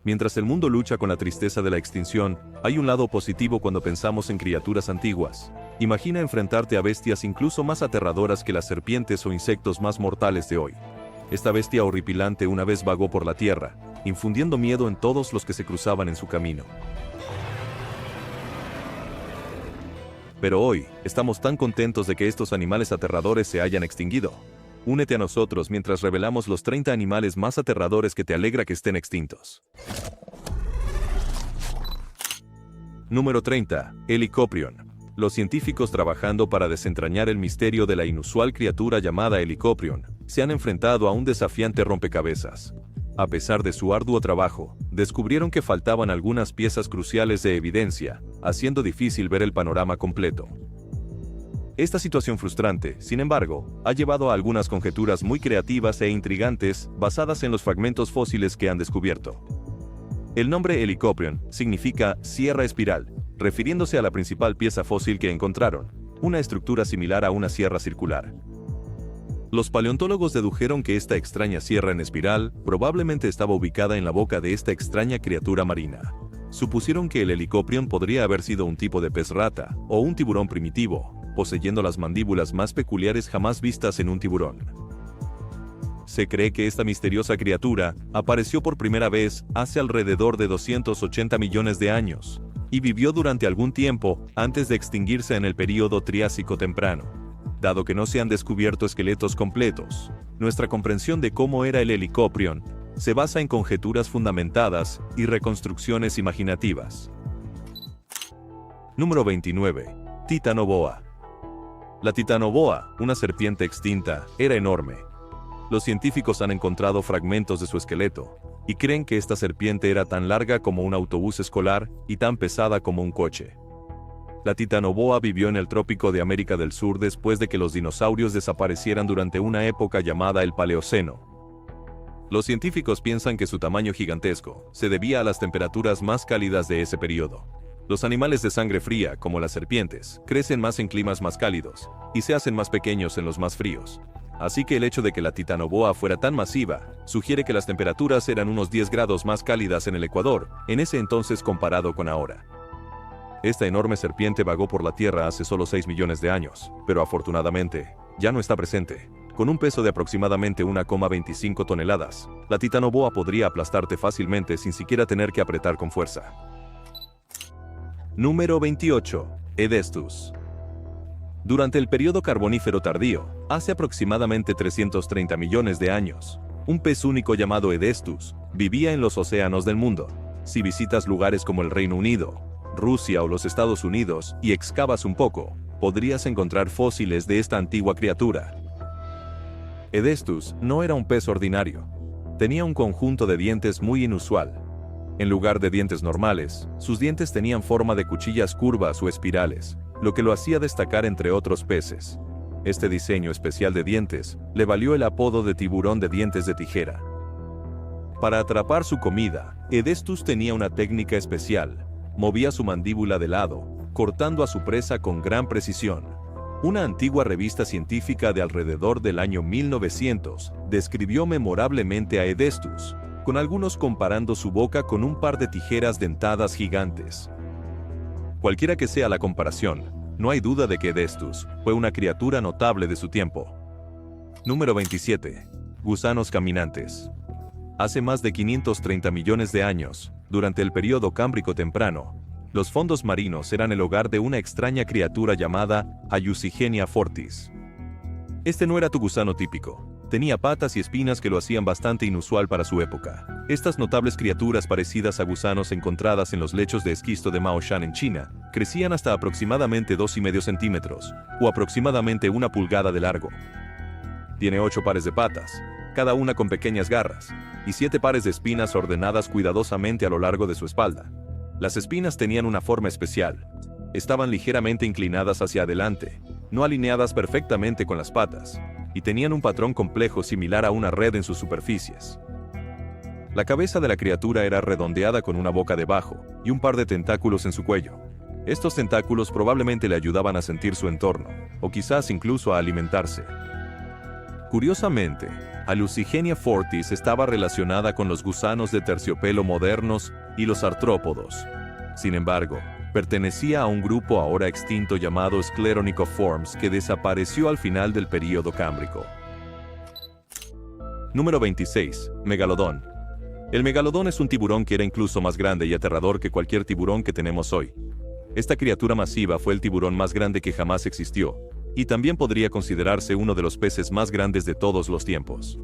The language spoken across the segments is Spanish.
Mientras el mundo lucha con la tristeza de la extinción, hay un lado positivo cuando pensamos en criaturas antiguas. Imagina enfrentarte a bestias incluso más aterradoras que las serpientes o insectos más mortales de hoy. Esta bestia horripilante una vez vagó por la tierra, infundiendo miedo en todos los que se cruzaban en su camino. Pero hoy, estamos tan contentos de que estos animales aterradores se hayan extinguido. Únete a nosotros mientras revelamos los 30 animales más aterradores que te alegra que estén extintos. Número 30. Helicoprion. Los científicos trabajando para desentrañar el misterio de la inusual criatura llamada Helicoprion se han enfrentado a un desafiante rompecabezas. A pesar de su arduo trabajo, descubrieron que faltaban algunas piezas cruciales de evidencia, haciendo difícil ver el panorama completo. Esta situación frustrante, sin embargo, ha llevado a algunas conjeturas muy creativas e intrigantes basadas en los fragmentos fósiles que han descubierto. El nombre Helicoprion significa sierra espiral, refiriéndose a la principal pieza fósil que encontraron, una estructura similar a una sierra circular. Los paleontólogos dedujeron que esta extraña sierra en espiral probablemente estaba ubicada en la boca de esta extraña criatura marina. Supusieron que el Helicoprion podría haber sido un tipo de pez rata o un tiburón primitivo, poseyendo las mandíbulas más peculiares jamás vistas en un tiburón. Se cree que esta misteriosa criatura apareció por primera vez hace alrededor de 280 millones de años, y vivió durante algún tiempo antes de extinguirse en el período Triásico temprano. Dado que no se han descubierto esqueletos completos, nuestra comprensión de cómo era el Helicoprion se basa en conjeturas fundamentadas y reconstrucciones imaginativas. Número 29. Titanoboa. La Titanoboa, una serpiente extinta, era enorme. Los científicos han encontrado fragmentos de su esqueleto, y creen que esta serpiente era tan larga como un autobús escolar y tan pesada como un coche. La Titanoboa vivió en el trópico de América del Sur después de que los dinosaurios desaparecieran durante una época llamada el Paleoceno. Los científicos piensan que su tamaño gigantesco se debía a las temperaturas más cálidas de ese periodo. Los animales de sangre fría, como las serpientes, crecen más en climas más cálidos, y se hacen más pequeños en los más fríos. Así que el hecho de que la Titanoboa fuera tan masiva, sugiere que las temperaturas eran unos 10 grados más cálidas en el Ecuador, en ese entonces comparado con ahora. Esta enorme serpiente vagó por la Tierra hace solo 6 millones de años, pero afortunadamente, ya no está presente. Con un peso de aproximadamente 1,25 toneladas, la Titanoboa podría aplastarte fácilmente sin siquiera tener que apretar con fuerza. Número 28. Edestus. Durante el período Carbonífero tardío, hace aproximadamente 330 millones de años, un pez único llamado Edestus vivía en los océanos del mundo. Si visitas lugares como el Reino Unido, Rusia o los Estados Unidos y excavas un poco, podrías encontrar fósiles de esta antigua criatura. Edestus no era un pez ordinario. Tenía un conjunto de dientes muy inusual. En lugar de dientes normales, sus dientes tenían forma de cuchillas curvas o espirales, lo que lo hacía destacar entre otros peces. Este diseño especial de dientes le valió el apodo de tiburón de dientes de tijera. Para atrapar su comida, Edestus tenía una técnica especial. Movía su mandíbula de lado, cortando a su presa con gran precisión. Una antigua revista científica de alrededor del año 1900 describió memorablemente a Edestus, con algunos comparando su boca con un par de tijeras dentadas gigantes. Cualquiera que sea la comparación, no hay duda de que Edestus fue una criatura notable de su tiempo. Número 27. Gusanos caminantes. Hace más de 530 millones de años, durante el período Cámbrico temprano, los fondos marinos eran el hogar de una extraña criatura llamada Ayucigenia fortis. Este no era tu gusano típico. Tenía patas y espinas que lo hacían bastante inusual para su época. Estas notables criaturas parecidas a gusanos encontradas en los lechos de esquisto de Maoshan en China, crecían hasta aproximadamente 2,5 centímetros, o aproximadamente 1 pulgada de largo. Tiene 8 pares de patas, cada una con pequeñas garras, y 7 pares de espinas ordenadas cuidadosamente a lo largo de su espalda. Las espinas tenían una forma especial. Estaban ligeramente inclinadas hacia adelante, no alineadas perfectamente con las patas, y tenían un patrón complejo similar a una red en sus superficies. La cabeza de la criatura era redondeada con una boca debajo y un par de tentáculos en su cuello. Estos tentáculos probablemente le ayudaban a sentir su entorno, o quizás incluso a alimentarse. Curiosamente, Hallucigenia fortis estaba relacionada con los gusanos de terciopelo modernos y los artrópodos. Sin embargo, pertenecía a un grupo ahora extinto llamado Scleronychoformes que desapareció al final del período cámbrico. Número 26. Megalodón. El megalodón es un tiburón que era incluso más grande y aterrador que cualquier tiburón que tenemos hoy. Esta criatura masiva fue el tiburón más grande que jamás existió, y también podría considerarse uno de los peces más grandes de todos los tiempos.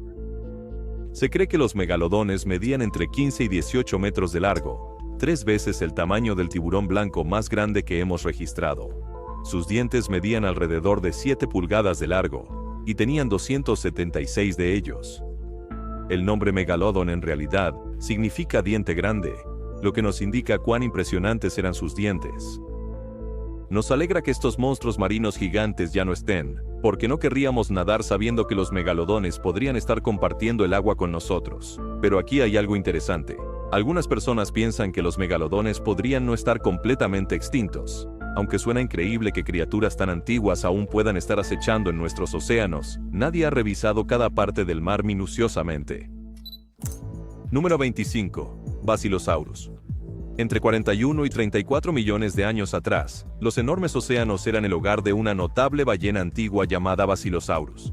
Se cree que los megalodones medían entre 15 y 18 metros de largo, 3 veces el tamaño del tiburón blanco más grande que hemos registrado. Sus dientes medían alrededor de 7 pulgadas de largo, y tenían 276 de ellos. El nombre megalodon en realidad significa diente grande, lo que nos indica cuán impresionantes eran sus dientes. Nos alegra que estos monstruos marinos gigantes ya no estén, porque no querríamos nadar sabiendo que los megalodones podrían estar compartiendo el agua con nosotros. Pero aquí hay algo interesante. Algunas personas piensan que los megalodones podrían no estar completamente extintos. Aunque suena increíble que criaturas tan antiguas aún puedan estar acechando en nuestros océanos, nadie ha revisado cada parte del mar minuciosamente. Número 25. Basilosaurus. Entre 41 y 34 millones de años atrás, los enormes océanos eran el hogar de una notable ballena antigua llamada Basilosaurus.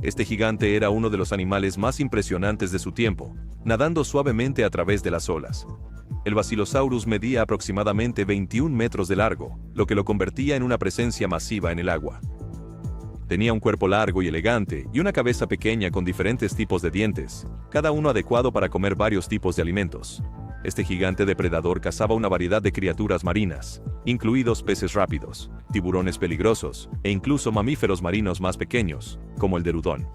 Este gigante era uno de los animales más impresionantes de su tiempo, nadando suavemente a través de las olas. El Basilosaurus medía aproximadamente 21 metros de largo, lo que lo convertía en una presencia masiva en el agua. Tenía un cuerpo largo y elegante y una cabeza pequeña con diferentes tipos de dientes, cada uno adecuado para comer varios tipos de alimentos. Este gigante depredador cazaba una variedad de criaturas marinas, incluidos peces rápidos, tiburones peligrosos e incluso mamíferos marinos más pequeños, como el derudón.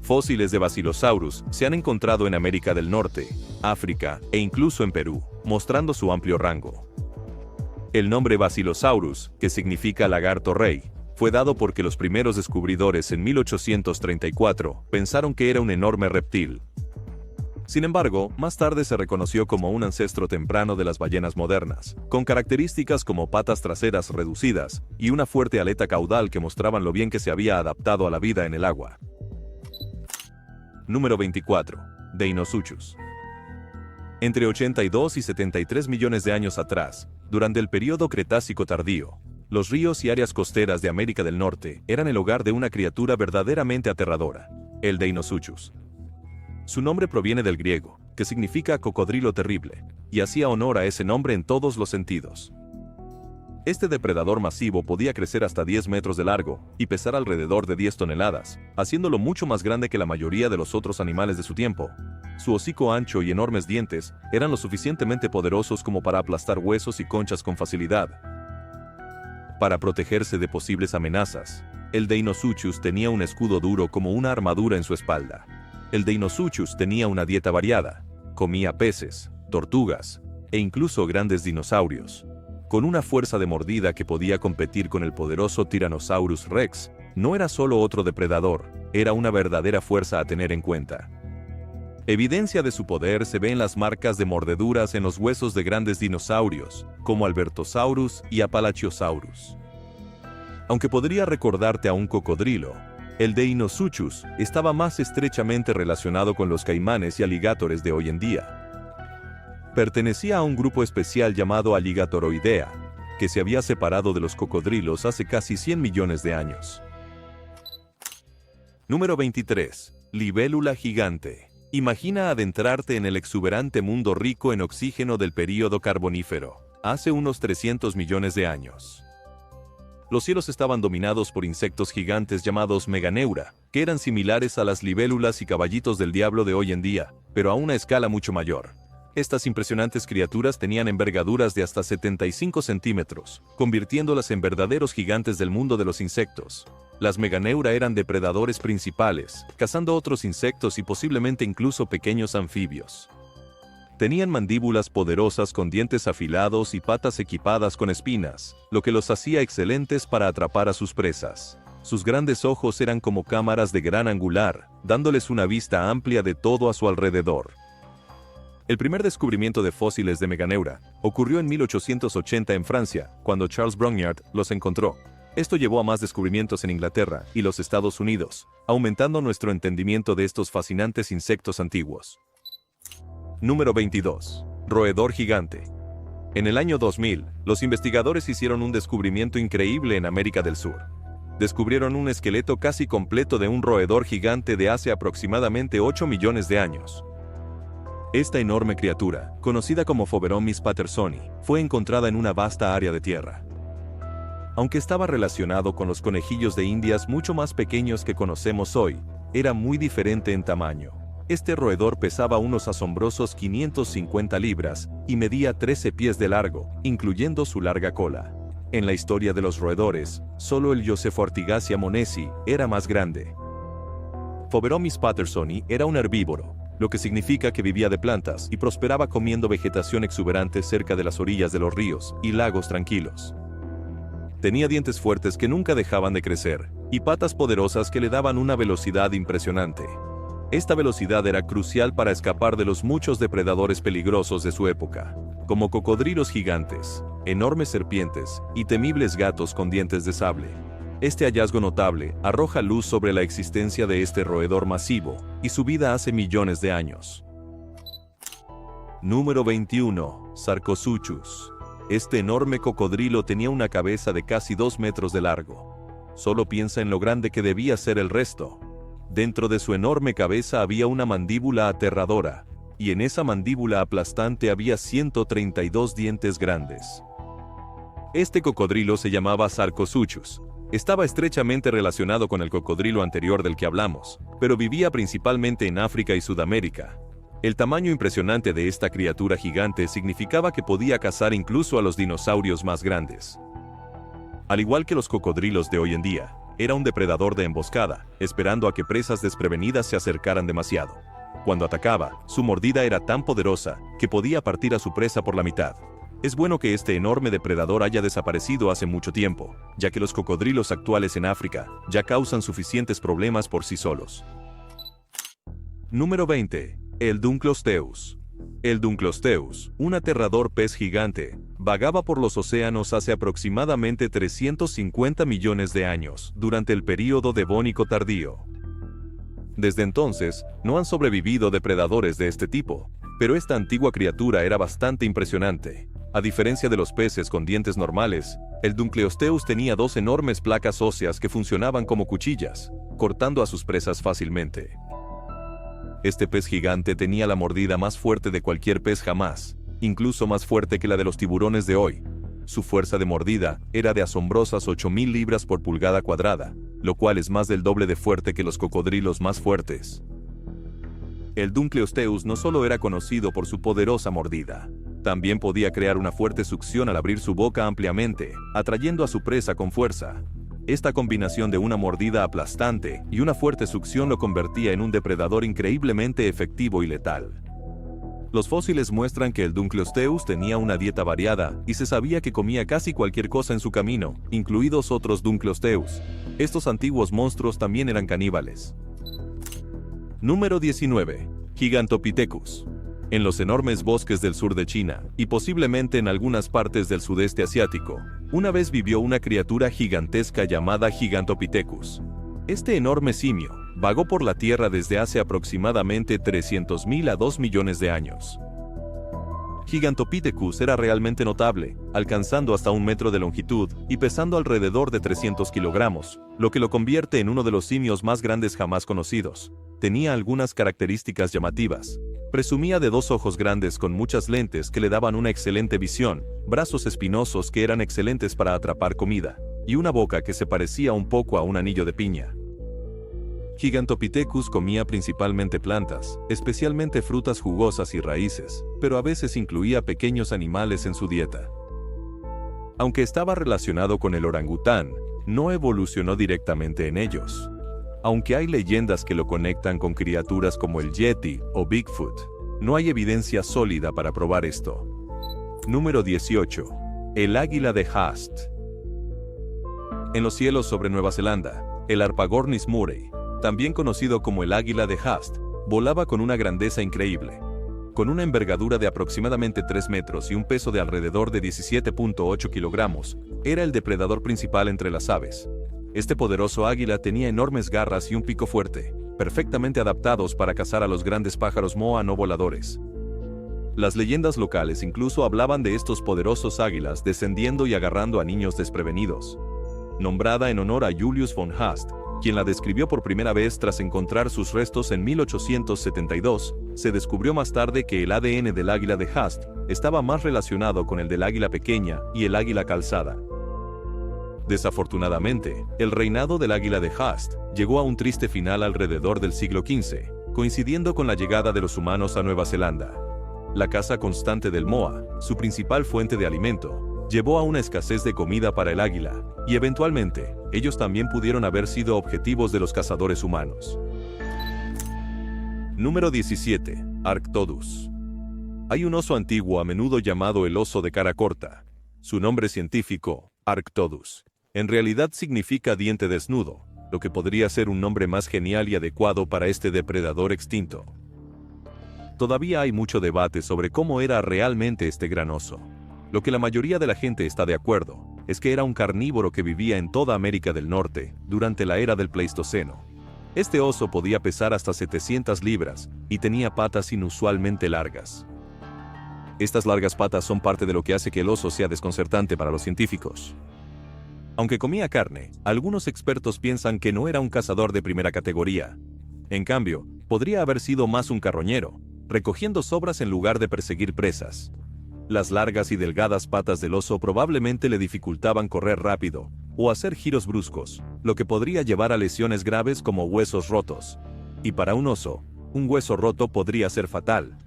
Fósiles de Basilosaurus se han encontrado en América del Norte, África e incluso en Perú, mostrando su amplio rango. El nombre Basilosaurus, que significa lagarto rey, fue dado porque los primeros descubridores en 1834 pensaron que era un enorme reptil. Sin embargo, más tarde se reconoció como un ancestro temprano de las ballenas modernas, con características como patas traseras reducidas y una fuerte aleta caudal que mostraban lo bien que se había adaptado a la vida en el agua. Número 24. Deinosuchus. Entre 82 y 73 millones de años atrás, durante el período Cretácico tardío, los ríos y áreas costeras de América del Norte eran el hogar de una criatura verdaderamente aterradora, el Deinosuchus. Su nombre proviene del griego, que significa cocodrilo terrible, y hacía honor a ese nombre en todos los sentidos. Este depredador masivo podía crecer hasta 10 metros de largo y pesar alrededor de 10 toneladas, haciéndolo mucho más grande que la mayoría de los otros animales de su tiempo. Su hocico ancho y enormes dientes eran lo suficientemente poderosos como para aplastar huesos y conchas con facilidad. Para protegerse de posibles amenazas, el Deinosuchus tenía un escudo duro como una armadura en su espalda. El Deinosuchus tenía una dieta variada, comía peces, tortugas e incluso grandes dinosaurios. Con una fuerza de mordida que podía competir con el poderoso Tyrannosaurus Rex, no era solo otro depredador, era una verdadera fuerza a tener en cuenta. Evidencia de su poder se ve en las marcas de mordeduras en los huesos de grandes dinosaurios, como Albertosaurus y Apalachiosaurus. Aunque podría recordarte a un cocodrilo, el Deinosuchus estaba más estrechamente relacionado con los caimanes y aligatores de hoy en día. Pertenecía a un grupo especial llamado Alligatoroidea, que se había separado de los cocodrilos hace casi 100 millones de años. Número 23. Libélula gigante. Imagina adentrarte en el exuberante mundo rico en oxígeno del período carbonífero, hace unos 300 millones de años. Los cielos estaban dominados por insectos gigantes llamados meganeura, que eran similares a las libélulas y caballitos del diablo de hoy en día, pero a una escala mucho mayor. Estas impresionantes criaturas tenían envergaduras de hasta 75 centímetros, convirtiéndolas en verdaderos gigantes del mundo de los insectos. Las meganeura eran depredadores principales, cazando otros insectos y posiblemente incluso pequeños anfibios. Tenían mandíbulas poderosas con dientes afilados y patas equipadas con espinas, lo que los hacía excelentes para atrapar a sus presas. Sus grandes ojos eran como cámaras de gran angular, dándoles una vista amplia de todo a su alrededor. El primer descubrimiento de fósiles de meganeura ocurrió en 1880 en Francia, cuando Charles Brongniart los encontró. Esto llevó a más descubrimientos en Inglaterra y los Estados Unidos, aumentando nuestro entendimiento de estos fascinantes insectos antiguos. Número 22. Roedor gigante. En el año 2000, los investigadores hicieron un descubrimiento increíble en América del Sur. Descubrieron un esqueleto casi completo de un roedor gigante de hace aproximadamente 8 millones de años. Esta enorme criatura, conocida como Phoberomys pattersoni, fue encontrada en una vasta área de tierra. Aunque estaba relacionado con los conejillos de Indias mucho más pequeños que conocemos hoy, era muy diferente en tamaño. Este roedor pesaba unos asombrosos 550 libras y medía 13 pies de largo, incluyendo su larga cola. En la historia de los roedores, solo el Joseph-Ortigasia monesi era más grande. Phoberomys pattersoni era un herbívoro, lo que significa que vivía de plantas y prosperaba comiendo vegetación exuberante cerca de las orillas de los ríos y lagos tranquilos. Tenía dientes fuertes que nunca dejaban de crecer, y patas poderosas que le daban una velocidad impresionante. Esta velocidad era crucial para escapar de los muchos depredadores peligrosos de su época, como cocodrilos gigantes, enormes serpientes y temibles gatos con dientes de sable. Este hallazgo notable arroja luz sobre la existencia de este roedor masivo y su vida hace millones de años. Número 21. Sarcosuchus. Este enorme cocodrilo tenía una cabeza de casi 2 metros de largo. Solo piensa en lo grande que debía ser el resto. Dentro de su enorme cabeza había una mandíbula aterradora, y en esa mandíbula aplastante había 132 dientes grandes. Este cocodrilo se llamaba Sarcosuchus. Estaba estrechamente relacionado con el cocodrilo anterior del que hablamos, pero vivía principalmente en África y Sudamérica. El tamaño impresionante de esta criatura gigante significaba que podía cazar incluso a los dinosaurios más grandes. Al igual que los cocodrilos de hoy en día, era un depredador de emboscada, esperando a que presas desprevenidas se acercaran demasiado. Cuando atacaba, su mordida era tan poderosa que podía partir a su presa por la mitad. Es bueno que este enorme depredador haya desaparecido hace mucho tiempo, ya que los cocodrilos actuales en África ya causan suficientes problemas por sí solos. Número 20. El Dunkleosteus. El Dunkleosteus, un aterrador pez gigante, vagaba por los océanos hace aproximadamente 350 millones de años, durante el período devónico tardío. Desde entonces, no han sobrevivido depredadores de este tipo, pero esta antigua criatura era bastante impresionante. A diferencia de los peces con dientes normales, el Dunkleosteus tenía 2 enormes placas óseas que funcionaban como cuchillas, cortando a sus presas fácilmente. Este pez gigante tenía la mordida más fuerte de cualquier pez jamás, incluso más fuerte que la de los tiburones de hoy. Su fuerza de mordida era de asombrosas 8.000 libras por pulgada cuadrada, lo cual es más del doble de fuerte que los cocodrilos más fuertes. El Dunkleosteus no solo era conocido por su poderosa mordida, también podía crear una fuerte succión al abrir su boca ampliamente, atrayendo a su presa con fuerza. Esta combinación de una mordida aplastante y una fuerte succión lo convertía en un depredador increíblemente efectivo y letal. Los fósiles muestran que el Dunkleosteus tenía una dieta variada y se sabía que comía casi cualquier cosa en su camino, incluidos otros Dunkleosteus. Estos antiguos monstruos también eran caníbales. Número 19. Gigantopithecus. En los enormes bosques del sur de China, y posiblemente en algunas partes del sudeste asiático, una vez vivió una criatura gigantesca llamada Gigantopithecus. Este enorme simio vagó por la Tierra desde hace aproximadamente 300.000 a 2 millones de años. Gigantopithecus era realmente notable, alcanzando hasta 1 metro de longitud y pesando alrededor de 300 kilogramos, lo que lo convierte en uno de los simios más grandes jamás conocidos. Tenía algunas características llamativas. Presumía de 2 ojos grandes con muchas lentes que le daban una excelente visión, brazos espinosos que eran excelentes para atrapar comida, y una boca que se parecía un poco a un anillo de piña. Gigantopithecus comía principalmente plantas, especialmente frutas jugosas y raíces, pero a veces incluía pequeños animales en su dieta. Aunque estaba relacionado con el orangután, no evolucionó directamente en ellos. Aunque hay leyendas que lo conectan con criaturas como el Yeti o Bigfoot, no hay evidencia sólida para probar esto. Número 18. El águila de Haast. En los cielos sobre Nueva Zelanda, el Harpagornis murray, también conocido como el águila de Haast, volaba con una grandeza increíble. Con una envergadura de aproximadamente 3 metros y un peso de alrededor de 17.8 kilogramos, era el depredador principal entre las aves. Este poderoso águila tenía enormes garras y un pico fuerte, perfectamente adaptados para cazar a los grandes pájaros moa no voladores. Las leyendas locales incluso hablaban de estos poderosos águilas descendiendo y agarrando a niños desprevenidos. Nombrada en honor a Julius von Haast, quien la describió por primera vez tras encontrar sus restos en 1872, se descubrió más tarde que el ADN del águila de Haast estaba más relacionado con el del águila pequeña y el águila calzada. Desafortunadamente, el reinado del águila de Haast llegó a un triste final alrededor del siglo XV, coincidiendo con la llegada de los humanos a Nueva Zelanda. La caza constante del moa, su principal fuente de alimento, llevó a una escasez de comida para el águila, y eventualmente, ellos también pudieron haber sido objetivos de los cazadores humanos. Número 17. Arctodus. Hay un oso antiguo a menudo llamado el oso de cara corta. Su nombre científico, Arctodus, en realidad significa diente desnudo, lo que podría ser un nombre más genial y adecuado para este depredador extinto. Todavía hay mucho debate sobre cómo era realmente este gran oso. Lo que la mayoría de la gente está de acuerdo es que era un carnívoro que vivía en toda América del Norte durante la era del Pleistoceno. Este oso podía pesar hasta 700 libras y tenía patas inusualmente largas. Estas largas patas son parte de lo que hace que el oso sea desconcertante para los científicos. Aunque comía carne, algunos expertos piensan que no era un cazador de primera categoría. En cambio, podría haber sido más un carroñero, recogiendo sobras en lugar de perseguir presas. Las largas y delgadas patas del oso probablemente le dificultaban correr rápido o hacer giros bruscos, lo que podría llevar a lesiones graves como huesos rotos. Y para un oso, un hueso roto podría ser fatal.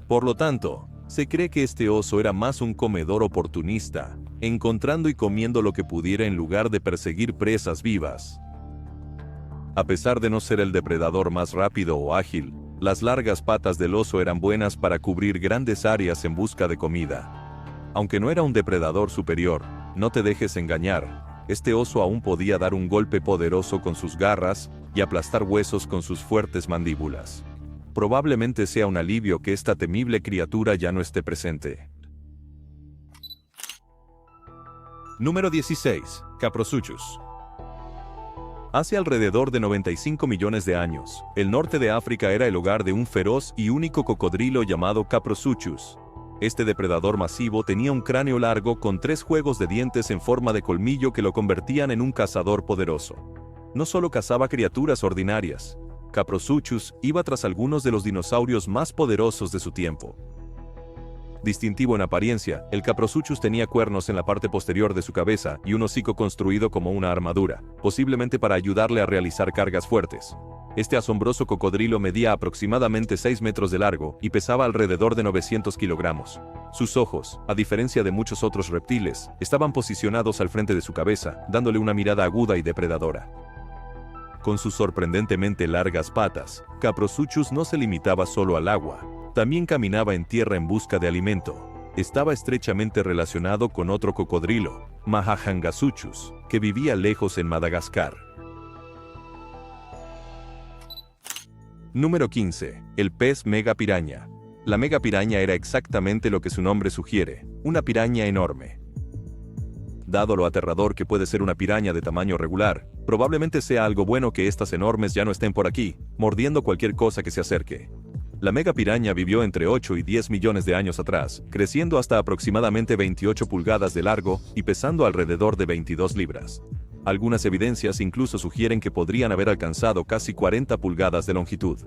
Por lo tanto, se cree que este oso era más un comedor oportunista, encontrando y comiendo lo que pudiera en lugar de perseguir presas vivas. A pesar de no ser el depredador más rápido o ágil, las largas patas del oso eran buenas para cubrir grandes áreas en busca de comida. Aunque no era un depredador superior, no te dejes engañar, este oso aún podía dar un golpe poderoso con sus garras y aplastar huesos con sus fuertes mandíbulas. Probablemente sea un alivio que esta temible criatura ya no esté presente. Número 16. Caprosuchus. Hace alrededor de 95 millones de años, el norte de África era el hogar de un feroz y único cocodrilo llamado Caprosuchus. Este depredador masivo tenía un cráneo largo con 3 juegos de dientes en forma de colmillo que lo convertían en un cazador poderoso. No solo cazaba criaturas ordinarias, Caprosuchus iba tras algunos de los dinosaurios más poderosos de su tiempo. Distintivo en apariencia, el Caprosuchus tenía cuernos en la parte posterior de su cabeza y un hocico construido como una armadura, posiblemente para ayudarle a realizar cargas fuertes. Este asombroso cocodrilo medía aproximadamente 6 metros de largo y pesaba alrededor de 900 kilogramos. Sus ojos, a diferencia de muchos otros reptiles, estaban posicionados al frente de su cabeza, dándole una mirada aguda y depredadora. Con sus sorprendentemente largas patas, Caprosuchus no se limitaba solo al agua. También caminaba en tierra en busca de alimento. Estaba estrechamente relacionado con otro cocodrilo, Mahajangasuchus, que vivía lejos en Madagascar. Número 15. El pez megapiraña. La megapiraña era exactamente lo que su nombre sugiere, una piraña enorme. Dado lo aterrador que puede ser una piraña de tamaño regular, probablemente sea algo bueno que estas enormes ya no estén por aquí, mordiendo cualquier cosa que se acerque. La megapiraña vivió entre 8 y 10 millones de años atrás, creciendo hasta aproximadamente 28 pulgadas de largo y pesando alrededor de 22 libras. Algunas evidencias incluso sugieren que podrían haber alcanzado casi 40 pulgadas de longitud.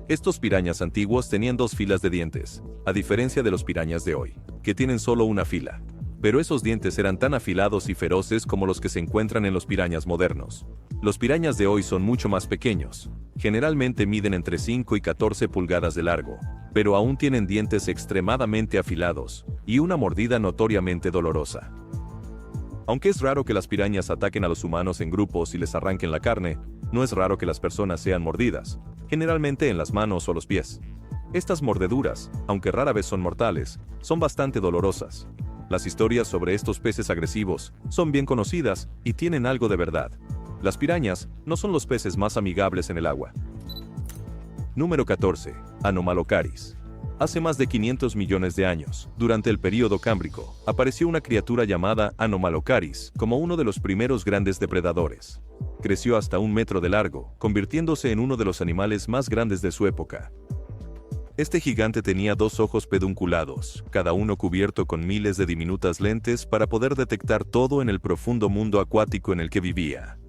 Estos pirañas antiguos tenían 2 filas de dientes, a diferencia de los pirañas de hoy, que tienen solo una fila. Pero esos dientes eran tan afilados y feroces como los que se encuentran en los pirañas modernos. Los pirañas de hoy son mucho más pequeños. Generalmente miden entre 5 y 14 pulgadas de largo, pero aún tienen dientes extremadamente afilados y una mordida notoriamente dolorosa. Aunque es raro que las pirañas ataquen a los humanos en grupos y les arranquen la carne, no es raro que las personas sean mordidas, generalmente en las manos o los pies. Estas mordeduras, aunque rara vez son mortales, son bastante dolorosas. Las historias sobre estos peces agresivos son bien conocidas y tienen algo de verdad. Las pirañas no son los peces más amigables en el agua. Número 14. Anomalocaris. Hace más de 500 millones de años, durante el período Cámbrico, apareció una criatura llamada Anomalocaris como uno de los primeros grandes depredadores. Creció hasta 1 metro de largo, convirtiéndose en uno de los animales más grandes de su época. Este gigante tenía 2 ojos pedunculados, cada uno cubierto con miles de diminutas lentes para poder detectar todo en el profundo mundo acuático en el que vivía.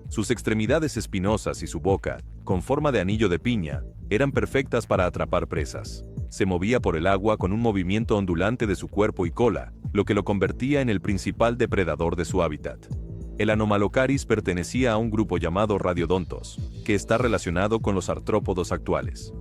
Sus extremidades espinosas y su boca, con forma de anillo de piña, eran perfectas para atrapar presas. Se movía por el agua con un movimiento ondulante de su cuerpo y cola, lo que lo convertía en el principal depredador de su hábitat. El Anomalocaris pertenecía a un grupo llamado Radiodontos, que está relacionado con los artrópodos actuales.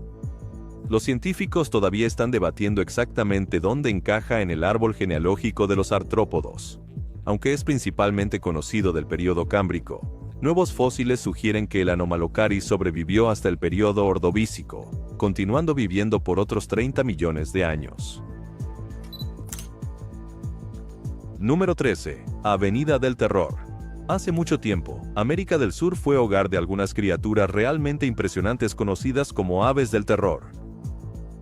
Los científicos todavía están debatiendo exactamente dónde encaja en el árbol genealógico de los artrópodos. Aunque es principalmente conocido del período Cámbrico, nuevos fósiles sugieren que el Anomalocaris sobrevivió hasta el período Ordovícico, continuando viviendo por otros 30 millones de años. Número 13. Avenida del Terror. Hace mucho tiempo, América del Sur fue hogar de algunas criaturas realmente impresionantes conocidas como aves del terror.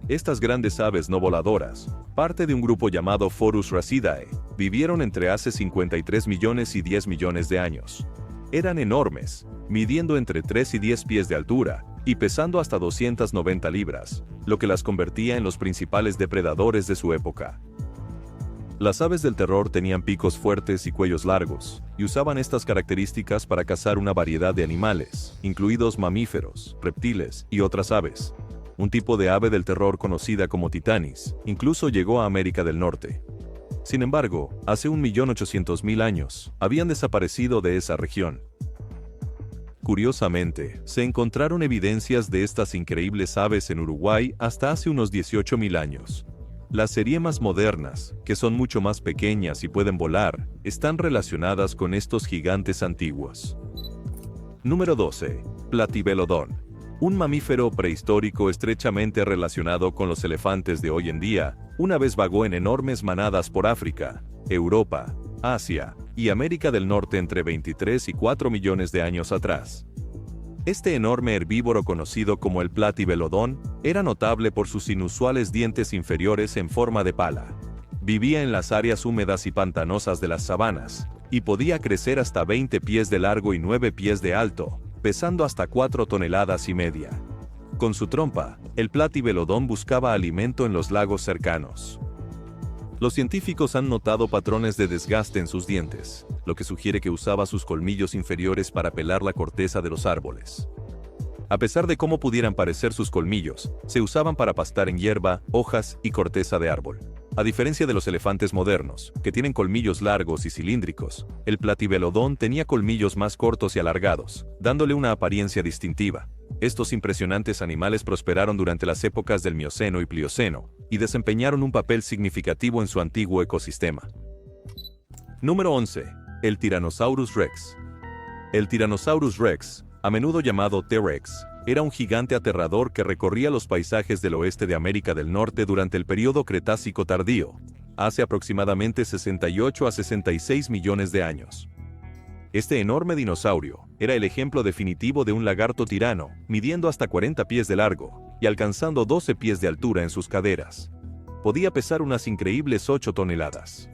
Estas grandes aves no voladoras, parte de un grupo llamado Phorus racidae, vivieron entre hace 53 millones y 10 millones de años. Eran enormes, midiendo entre 3 y 10 pies de altura, y pesando hasta 290 libras, lo que las convertía en los principales depredadores de su época. Las aves del terror tenían picos fuertes y cuellos largos, y usaban estas características para cazar una variedad de animales, incluidos mamíferos, reptiles y otras aves. Un tipo de ave del terror conocida como titanis, incluso llegó a América del Norte. Sin embargo, hace 1.800.000 años, habían desaparecido de esa región. Curiosamente, se encontraron evidencias de estas increíbles aves en Uruguay hasta hace unos 18.000 años. Las seriemas modernas, que son mucho más pequeñas y pueden volar, están relacionadas con estos gigantes antiguos. Número 12. Platybelodon. Un mamífero prehistórico estrechamente relacionado con los elefantes de hoy en día, una vez vagó en enormes manadas por África, Europa, Asia y América del Norte entre 23 y 4 millones de años atrás. Este enorme herbívoro conocido como el Platybelodon era notable por sus inusuales dientes inferiores en forma de pala. Vivía en las áreas húmedas y pantanosas de las sabanas, y podía crecer hasta 20 pies de largo y 9 pies de alto, pesando hasta 4,5 toneladas. Con su trompa, el Platybelodon buscaba alimento en los lagos cercanos. Los científicos han notado patrones de desgaste en sus dientes, lo que sugiere que usaba sus colmillos inferiores para pelar la corteza de los árboles. A pesar de cómo pudieran parecer sus colmillos, se usaban para pastar en hierba, hojas y corteza de árbol. A diferencia de los elefantes modernos, que tienen colmillos largos y cilíndricos, el Platybelodon tenía colmillos más cortos y alargados, dándole una apariencia distintiva. Estos impresionantes animales prosperaron durante las épocas del Mioceno y Plioceno, y desempeñaron un papel significativo en su antiguo ecosistema. Número 11. El Tyrannosaurus rex. El Tyrannosaurus rex, a menudo llamado T-Rex, era un gigante aterrador que recorría los paisajes del oeste de América del Norte durante el período Cretácico tardío, hace aproximadamente 68 a 66 millones de años. Este enorme dinosaurio era el ejemplo definitivo de un lagarto tirano, midiendo hasta 40 pies de largo y alcanzando 12 pies de altura en sus caderas. Podía pesar unas increíbles 8 toneladas.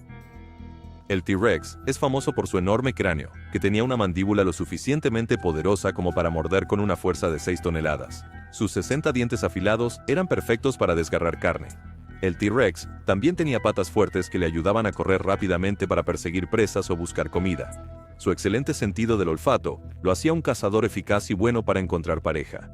El T-Rex es famoso por su enorme cráneo, que tenía una mandíbula lo suficientemente poderosa como para morder con una fuerza de 6 toneladas. Sus 60 dientes afilados eran perfectos para desgarrar carne. El T-Rex también tenía patas fuertes que le ayudaban a correr rápidamente para perseguir presas o buscar comida. Su excelente sentido del olfato lo hacía un cazador eficaz y bueno para encontrar pareja.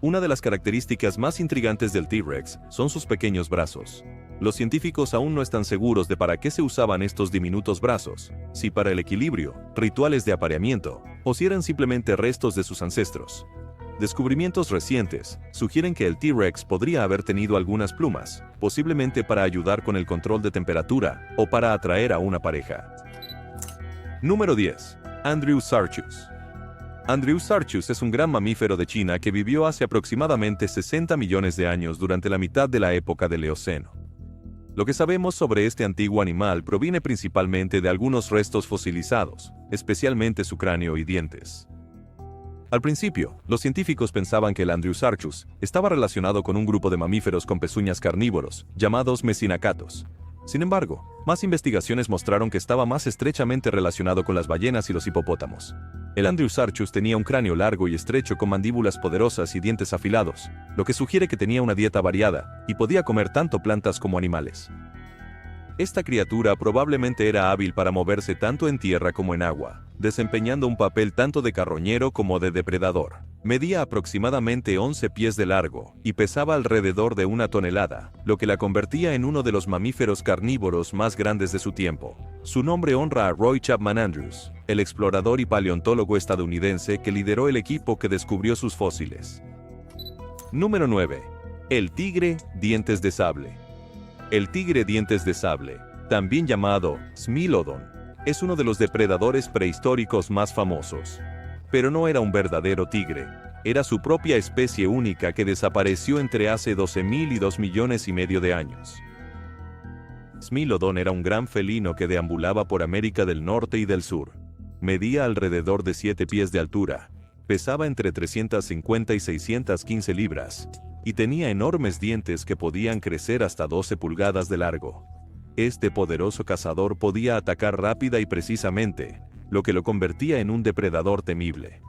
Una de las características más intrigantes del T-Rex son sus pequeños brazos. Los científicos aún no están seguros de para qué se usaban estos diminutos brazos, si para el equilibrio, rituales de apareamiento, o si eran simplemente restos de sus ancestros. Descubrimientos recientes sugieren que el T-Rex podría haber tenido algunas plumas, posiblemente para ayudar con el control de temperatura o para atraer a una pareja. Número 10. Andrews-Sarchus. Andrews-Sarchus es un gran mamífero de China que vivió hace aproximadamente 60 millones de años durante la mitad de la época del Eoceno. Lo que sabemos sobre este antiguo animal proviene principalmente de algunos restos fosilizados, especialmente su cráneo y dientes. Al principio, los científicos pensaban que el Andriusarchus estaba relacionado con un grupo de mamíferos con pezuñas carnívoros, llamados mesinacatos. Sin embargo, más investigaciones mostraron que estaba más estrechamente relacionado con las ballenas y los hipopótamos. El Andriusarchus tenía un cráneo largo y estrecho con mandíbulas poderosas y dientes afilados, lo que sugiere que tenía una dieta variada y podía comer tanto plantas como animales. Esta criatura probablemente era hábil para moverse tanto en tierra como en agua, desempeñando un papel tanto de carroñero como de depredador. Medía aproximadamente 11 pies de largo y pesaba alrededor de 1 tonelada, lo que la convertía en uno de los mamíferos carnívoros más grandes de su tiempo. Su nombre honra a Roy Chapman Andrews, el explorador y paleontólogo estadounidense que lideró el equipo que descubrió sus fósiles. Número 9. El tigre dientes de sable. El tigre dientes de sable, también llamado Smilodon, es uno de los depredadores prehistóricos más famosos. Pero no era un verdadero tigre, era su propia especie única que desapareció entre hace 12.000 y 2,5 millones de años. Smilodon era un gran felino que deambulaba por América del Norte y del Sur. Medía alrededor de 7 pies de altura, pesaba entre 350 y 615 libras, y tenía enormes dientes que podían crecer hasta 12 pulgadas de largo. Este poderoso cazador podía atacar rápida y precisamente, lo que lo convertía en un depredador temible.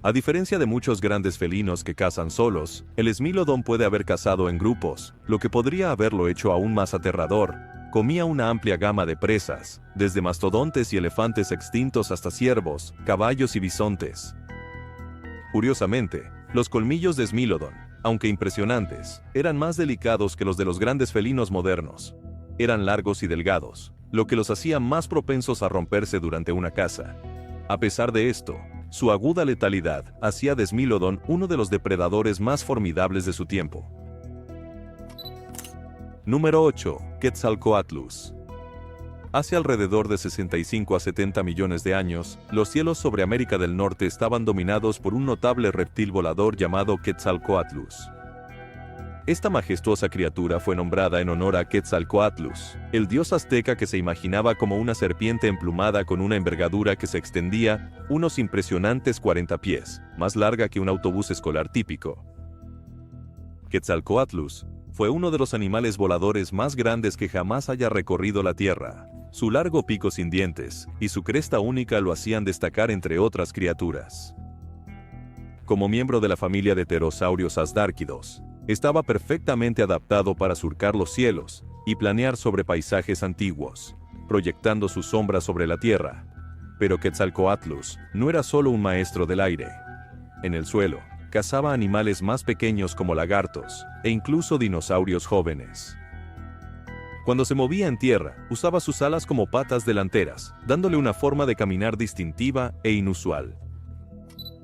A diferencia de muchos grandes felinos que cazan solos, el Smilodon puede haber cazado en grupos, lo que podría haberlo hecho aún más aterrador. Comía una amplia gama de presas, desde mastodontes y elefantes extintos hasta ciervos, caballos y bisontes. Curiosamente, los colmillos de Smilodon, aunque impresionantes, eran más delicados que los de los grandes felinos modernos. Eran largos y delgados, lo que los hacía más propensos a romperse durante una caza. A pesar de esto, su aguda letalidad hacía de Smilodon uno de los depredadores más formidables de su tiempo. Número 8. Quetzalcoatlus. Hace alrededor de 65 a 70 millones de años, los cielos sobre América del Norte estaban dominados por un notable reptil volador llamado Quetzalcoatlus. Esta majestuosa criatura fue nombrada en honor a Quetzalcoatlus, el dios azteca que se imaginaba como una serpiente emplumada con una envergadura que se extendía unos impresionantes 40 pies, más larga que un autobús escolar típico. Quetzalcoatlus fue uno de los animales voladores más grandes que jamás haya recorrido la Tierra. Su largo pico sin dientes y su cresta única lo hacían destacar entre otras criaturas. Como miembro de la familia de pterosaurios asdárquidos, estaba perfectamente adaptado para surcar los cielos y planear sobre paisajes antiguos, proyectando su sombra sobre la tierra. Pero Quetzalcoatlus no era solo un maestro del aire. En el suelo, cazaba animales más pequeños como lagartos e incluso dinosaurios jóvenes. Cuando se movía en tierra, usaba sus alas como patas delanteras, dándole una forma de caminar distintiva e inusual.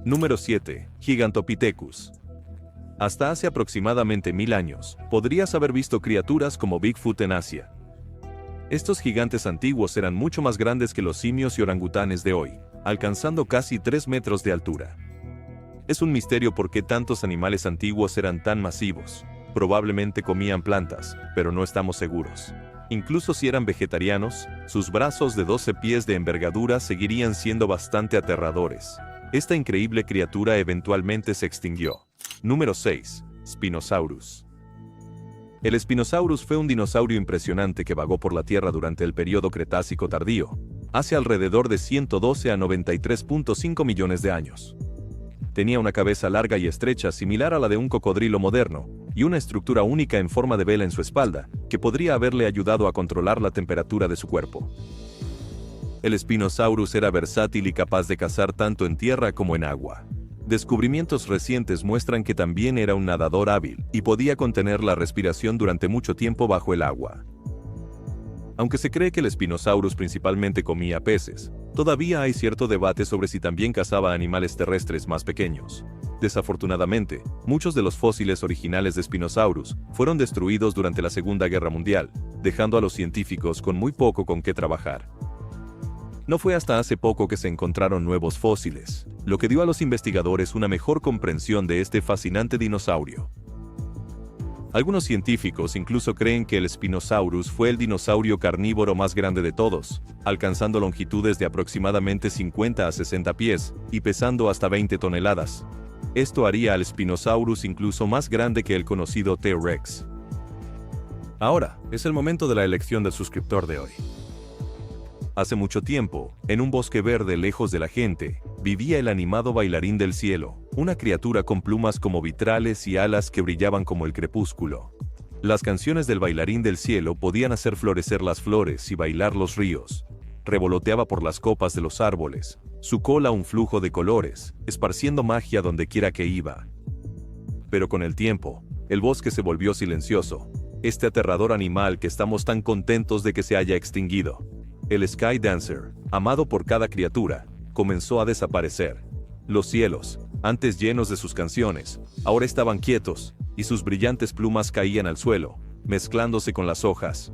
Número 7. Gigantopithecus. Hasta hace aproximadamente 1000 años, podrías haber visto criaturas como Bigfoot en Asia. Estos gigantes antiguos eran mucho más grandes que los simios y orangutanes de hoy, alcanzando casi 3 metros de altura. Es un misterio por qué tantos animales antiguos eran tan masivos. Probablemente comían plantas, pero no estamos seguros. Incluso si eran vegetarianos, sus brazos de 12 pies de envergadura seguirían siendo bastante aterradores. Esta increíble criatura eventualmente se extinguió. Número 6. Spinosaurus. El Spinosaurus fue un dinosaurio impresionante que vagó por la Tierra durante el período Cretácico tardío, hace alrededor de 112 a 93.5 millones de años. Tenía una cabeza larga y estrecha similar a la de un cocodrilo moderno, y una estructura única en forma de vela en su espalda, que podría haberle ayudado a controlar la temperatura de su cuerpo. El Spinosaurus era versátil y capaz de cazar tanto en tierra como en agua. Descubrimientos recientes muestran que también era un nadador hábil, y podía contener la respiración durante mucho tiempo bajo el agua. Aunque se cree que el Spinosaurus principalmente comía peces, todavía hay cierto debate sobre si también cazaba animales terrestres más pequeños. Desafortunadamente, muchos de los fósiles originales de Spinosaurus fueron destruidos durante la Segunda Guerra Mundial, dejando a los científicos con muy poco con qué trabajar. No fue hasta hace poco que se encontraron nuevos fósiles, lo que dio a los investigadores una mejor comprensión de este fascinante dinosaurio. Algunos científicos incluso creen que el Spinosaurus fue el dinosaurio carnívoro más grande de todos, alcanzando longitudes de aproximadamente 50 a 60 pies y pesando hasta 20 toneladas. Esto haría al Spinosaurus incluso más grande que el conocido T-Rex. Ahora, es el momento de la elección del suscriptor de hoy. Hace mucho tiempo, en un bosque verde lejos de la gente, vivía el animado bailarín del cielo, una criatura con plumas como vitrales y alas que brillaban como el crepúsculo. Las canciones del bailarín del cielo podían hacer florecer las flores y bailar los ríos. Revoloteaba por las copas de los árboles, su cola un flujo de colores, esparciendo magia donde quiera que iba. Pero con el tiempo, el bosque se volvió silencioso. Este aterrador animal que estamos tan contentos de que se haya extinguido. El Sky Dancer, amado por cada criatura, comenzó a desaparecer. Los cielos, antes llenos de sus canciones, ahora estaban quietos, y sus brillantes plumas caían al suelo, mezclándose con las hojas.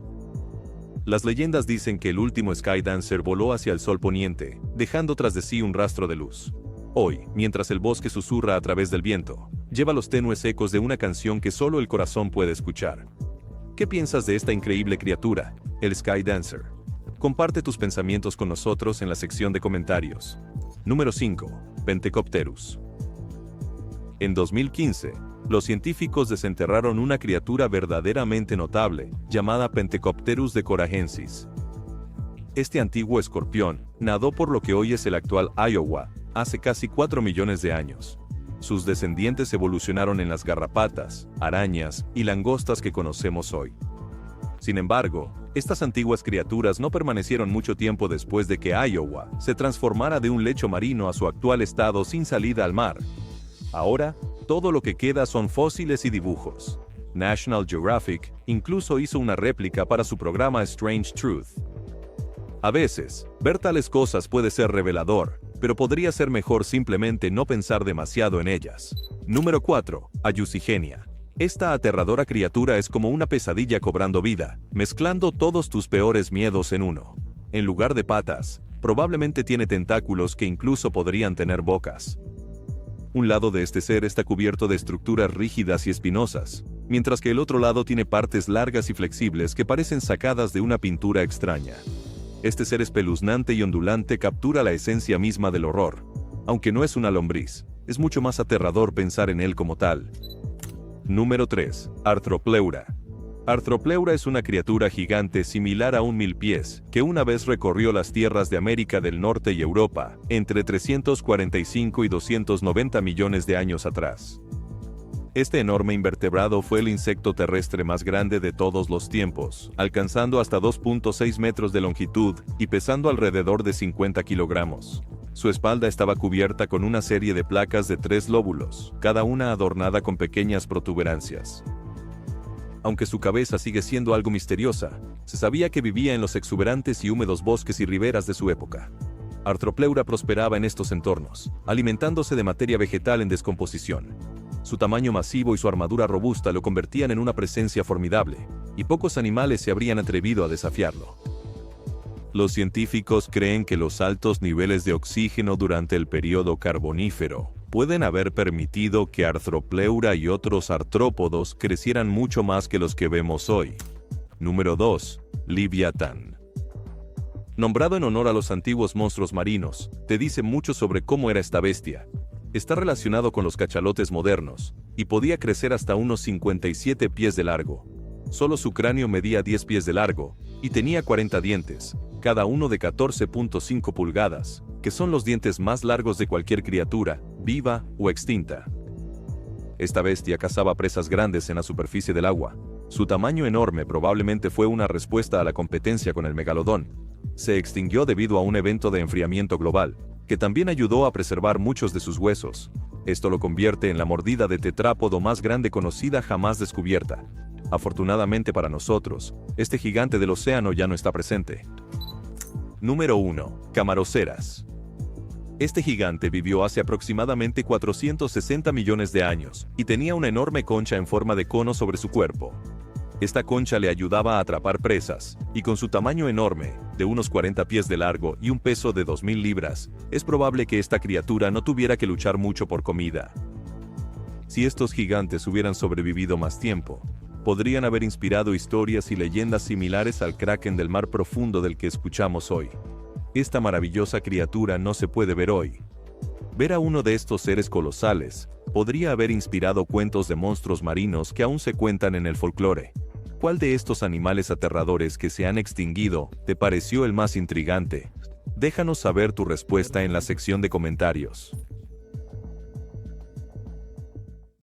Las leyendas dicen que el último Sky Dancer voló hacia el sol poniente, dejando tras de sí un rastro de luz. Hoy, mientras el bosque susurra a través del viento, lleva los tenues ecos de una canción que solo el corazón puede escuchar. ¿Qué piensas de esta increíble criatura, el Sky Dancer? Comparte tus pensamientos con nosotros en la sección de comentarios. Número 5. Pentecopterus. En 2015, los científicos desenterraron una criatura verdaderamente notable, llamada Pentecopterus decorahensis. Este antiguo escorpión nadó por lo que hoy es el actual Iowa, hace casi 4 millones de años. Sus descendientes evolucionaron en las garrapatas, arañas y langostas que conocemos hoy. Sin embargo, estas antiguas criaturas no permanecieron mucho tiempo después de que Iowa se transformara de un lecho marino a su actual estado sin salida al mar. Ahora, todo lo que queda son fósiles y dibujos. National Geographic incluso hizo una réplica para su programa Strange Truth. A veces, ver tales cosas puede ser revelador, pero podría ser mejor simplemente no pensar demasiado en ellas. Número 4. Ayucigenia. Esta aterradora criatura es como una pesadilla cobrando vida, mezclando todos tus peores miedos en uno. En lugar de patas, probablemente tiene tentáculos que incluso podrían tener bocas. Un lado de este ser está cubierto de estructuras rígidas y espinosas, mientras que el otro lado tiene partes largas y flexibles que parecen sacadas de una pintura extraña. Este ser espeluznante y ondulante captura la esencia misma del horror. Aunque no es una lombriz, es mucho más aterrador pensar en él como tal. Número 3. Arthropleura. Arthropleura es una criatura gigante similar a un milpiés, que una vez recorrió las tierras de América del Norte y Europa, entre 345 y 290 millones de años atrás. Este enorme invertebrado fue el insecto terrestre más grande de todos los tiempos, alcanzando hasta 2.6 metros de longitud y pesando alrededor de 50 kilogramos. Su espalda estaba cubierta con una serie de placas de 3 lóbulos, cada una adornada con pequeñas protuberancias. Aunque su cabeza sigue siendo algo misteriosa, se sabía que vivía en los exuberantes y húmedos bosques y riberas de su época. Arthropleura prosperaba en estos entornos, alimentándose de materia vegetal en descomposición. Su tamaño masivo y su armadura robusta lo convertían en una presencia formidable, y pocos animales se habrían atrevido a desafiarlo. Los científicos creen que los altos niveles de oxígeno durante el período carbonífero pueden haber permitido que Arthropleura y otros artrópodos crecieran mucho más que los que vemos hoy. Número 2. Leviatán. Nombrado en honor a los antiguos monstruos marinos, te dice mucho sobre cómo era esta bestia. Está relacionado con los cachalotes modernos, y podía crecer hasta unos 57 pies de largo. Solo su cráneo medía 10 pies de largo, y tenía 40 dientes, cada uno de 14.5 pulgadas, que son los dientes más largos de cualquier criatura, viva o extinta. Esta bestia cazaba presas grandes en la superficie del agua. Su tamaño enorme probablemente fue una respuesta a la competencia con el megalodón. Se extinguió debido a un evento de enfriamiento global, que también ayudó a preservar muchos de sus huesos. Esto lo convierte en la mordida de tetrápodo más grande conocida jamás descubierta. Afortunadamente para nosotros, este gigante del océano ya no está presente. Número 1. Camaroceras. Este gigante vivió hace aproximadamente 460 millones de años, y tenía una enorme concha en forma de cono sobre su cuerpo. Esta concha le ayudaba a atrapar presas, y con su tamaño enorme, de unos 40 pies de largo y un peso de 2000 libras, es probable que esta criatura no tuviera que luchar mucho por comida. Si estos gigantes hubieran sobrevivido más tiempo, podrían haber inspirado historias y leyendas similares al kraken del mar profundo del que escuchamos hoy. Esta maravillosa criatura no se puede ver hoy. Ver a uno de estos seres colosales podría haber inspirado cuentos de monstruos marinos que aún se cuentan en el folclore. ¿Cuál de estos animales aterradores que se han extinguido te pareció el más intrigante? Déjanos saber tu respuesta en la sección de comentarios.